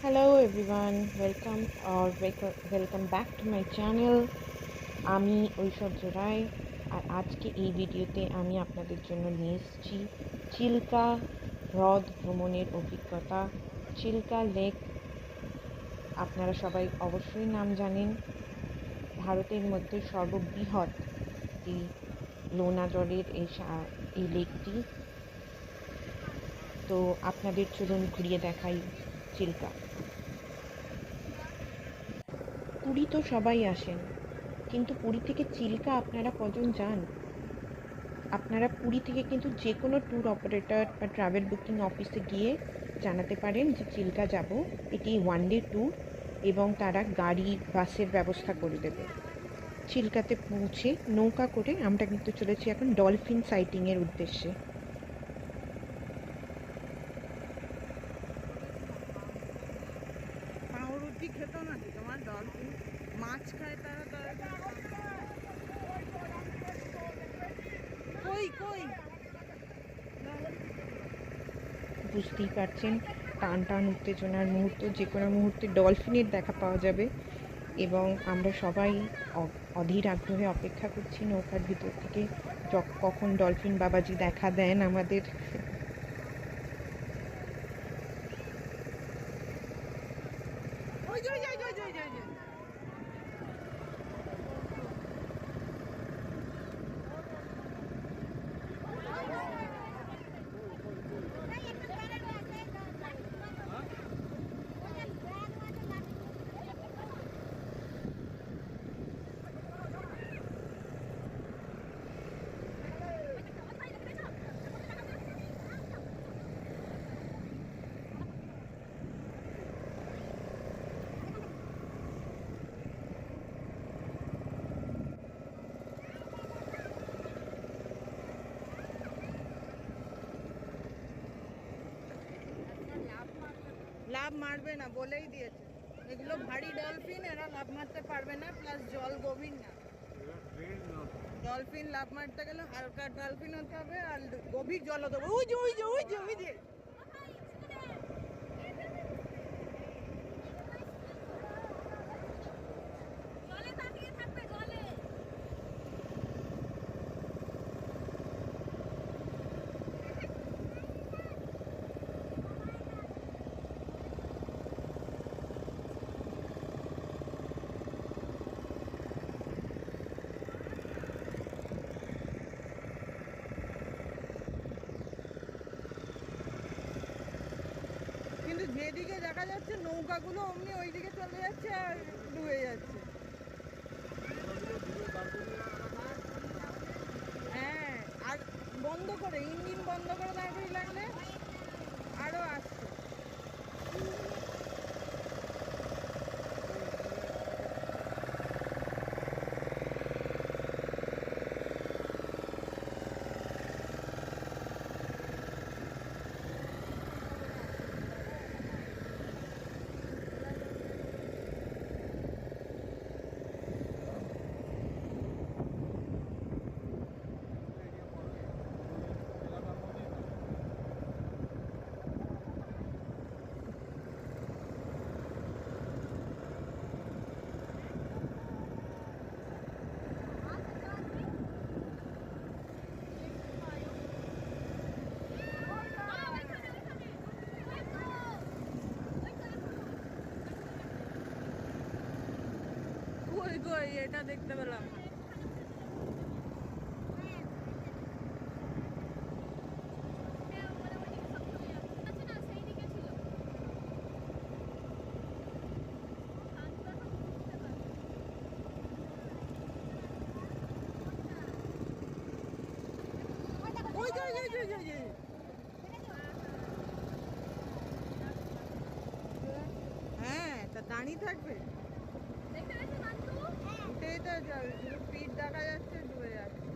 Hello everyone, welcome back to my channel. আমি ঐশ্বর্য রায়। আর আজকে এই ভিডিওতে আমি আপনাদের জন্য নিয়ে এসেছি চিল্কা হ্রদ ভ্রমণের অভিজ্ঞতা। চিল্কা লেক আপনারা সবাই অবশ্যই নাম জানেন। ভারতের মধ্যে সর্ববৃহৎ এই লোনা জলের এই লেকটি। তো আপনাদের চলুন ঘুরিয়ে দেখাই চিল্কা। পুরী তো সবাই আসেন, কিন্তু পুরী থেকে চিল্কা আপনারা কজন যান? আপনারা পুরী থেকে কিন্তু যে কোনো ট্যুর অপারেটর বা ট্রাভেল বুকিং অফিসে গিয়ে জানাতে পারেন যে চিল্কা যাব, এটি ওয়ান ডে ট্যুর, এবং তারা গাড়ি বাসের ব্যবস্থা করে দেবে। চিল্কাতে পৌঁছে নৌকা করে আমরা কিন্তু চলেছি এখন ডলফিন সাইটিংয়ের উদ্দেশ্যে। পাউরুটি খেত নাকি তোমার ডলফিন? মাছ খায় তারা তারা কই কই বুঝতেই পারছেন, টান টান উত্তেজনার মুহূর্ত, যে কোনো মুহূর্তে ডলফিনের দেখা পাওয়া যাবে এবং আমরা সবাই অধীর আগ্রহে অপেক্ষা করছি নৌকার ভিতর থেকে কখন ডলফিন বাবাজি দেখা দেন আমাদের। ওই যে ওই যে ওই যে ওই যে ওই যে লাভ মারবে না বলেই দিয়েছে। এগুলো ভারী ডলফিন, এরা লাভ মারতে পারবে না, প্লাস জল গভীর না। ডলফিন লাভ মারতে গেলে হালকা ডলফিন হতে হবে আর গভীর জল হতে হবে। ওই যে ওই যে ওই যে ওই যে কিন্তু যেদিকে দেখা যাচ্ছে নৌকাগুলো অমনি ওইদিকে চলে যাচ্ছে আর ডুবে যাচ্ছে। হ্যাঁ, আর বন্ধ করে ইঞ্জিন বন্ধ করে দাঁড় করিয়ে লাগলে আরো আসছে। কই কই এটা দেখতে পেলাম না। ওই যে ওই যে ওই যে ওই যে হ্যাঁ, তা দাঁড়িয়ে থাকবে। উঠেই তো যাবে, শুধু পিঠ দেখা যাচ্ছে, ডুবে যাচ্ছে।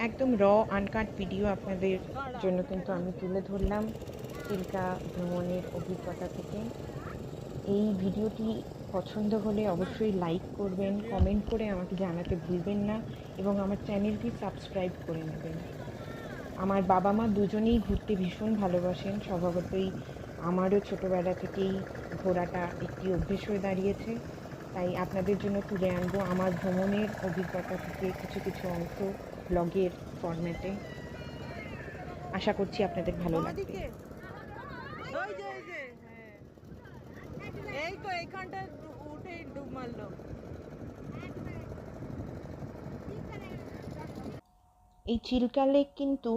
একদম আনকাট ভিডিও আপনাদের জন্য কিন্তু আমি তুলে ধরলাম চিল্কা ভ্রমণের অভিজ্ঞতা থেকে। এই ভিডিওটি পছন্দ হলে অবশ্যই লাইক করবেন, কমেন্ট করে আমাকে জানাতে ভুলবেন না এবং আমার চ্যানেলটি সাবস্ক্রাইব করে নেবেন। আমার বাবা মা দুজনেই ঘুরতে ভীষণ ভালোবাসেন, স্বভাবতই আমারও ছোটোবেলা থেকেই ঘোরাটা একটি অভ্যেস হয়ে দাঁড়িয়েছে। তাই আপনাদের জন্য তুলে আনবো আমার ভ্রমণের অভিজ্ঞতা থেকে কিছু কিছু অংশ ব্লগের ফরম্যাটে। আশা করছি আপনাদের ভালো লাগবে। ওই যে হ্যাঁ, এই তো এইখানটা উঠেই ডুব মারলো। এই চিল্কা লেক কিন্তু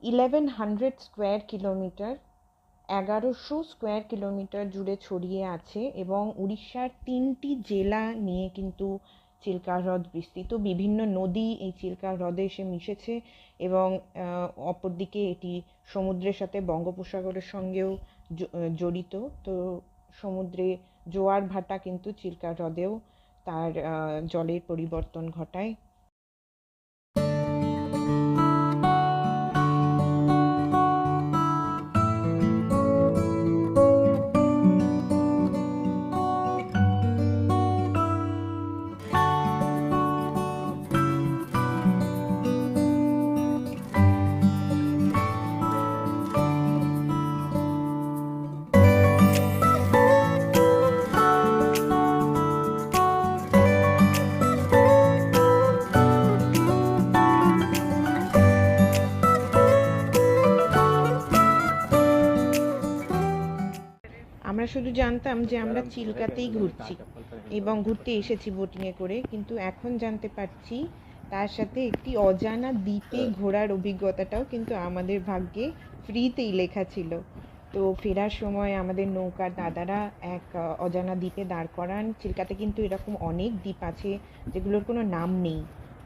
1100 স্কোয়ার কিলোমিটার, 1100 স্কোয়ার কিলোমিটার জুড়ে ছড়িয়ে আছে এবং উড়িষ্যার 3টি জেলা নিয়ে কিন্তু চিল্কা হ্রদ বিস্তৃত। বিভিন্ন নদী এই চিল্কা হ্রদে এসে মিশেছে এবং অপরদিকে এটি সমুদ্রের সাথে বঙ্গোপসাগরের সঙ্গেও জড়িত। তো সমুদ্রে জোয়ার ভাটা কিন্তু চিল্কা হ্রদেও তার জলের পরিবর্তন ঘটায়। আমরা শুধু জানতাম যে আমরা চিল্কাতেই ঘুরছি এবং ঘুরতে এসেছি বোটিংয়ে করে, কিন্তু এখন জানতে পারছি তার সাথে একটি অজানা দ্বীপে ঘোরার অভিজ্ঞতাটাও কিন্তু আমাদের ভাগ্যে ফ্রিতেই লেখা ছিল। তো ফেরার সময় আমাদের নৌকার দাদারা এক অজানা দ্বীপে দাঁড় করান। চিল্কাতে কিন্তু এরকম অনেক দ্বীপ আছে যেগুলোর কোনো নাম নেই।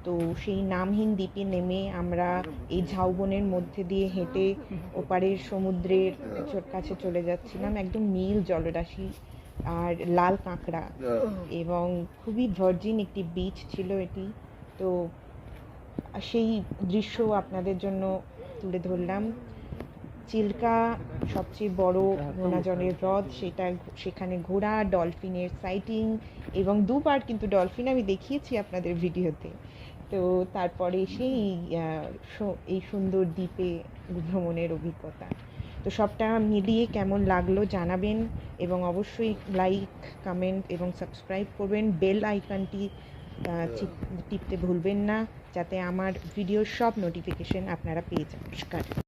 তো সেই নামহীন দ্বীপে নেমে আমরা এই ঝাউবনের মধ্যে দিয়ে হেঁটে ওপারের সমুদ্রের কাছে চলে যাচ্ছিলাম। একদম নীল জলরাশি আর লাল কাঁকড়া এবং খুবই ভার্জিন একটি বিচ ছিল এটি। তো সেই দৃশ্য আপনাদের জন্য তুলে ধরলাম। চিল্কা সবচেয়ে বড় নোনা জলের হ্রদ, সেখানে ঘোড়া, ডলফিনের সাইটিং এবং দুবার কিন্তু ডলফিন আমি দেখিয়েছি আপনাদের ভিডিওতে। তো তারপরে সেই এই সুন্দর দ্বীপে ভ্রমণের অভিজ্ঞতা। তো সবটা মিলিয়ে কেমন লাগলো জানাবেন এবং অবশ্যই লাইক, কমেন্ট এবং সাবস্ক্রাইব করবেন। বেল আইকনটি টিপতে ভুলবেন না যাতে আমার ভিডিওর সব নোটিফিকেশন আপনারা পেয়ে যান। নমস্কার।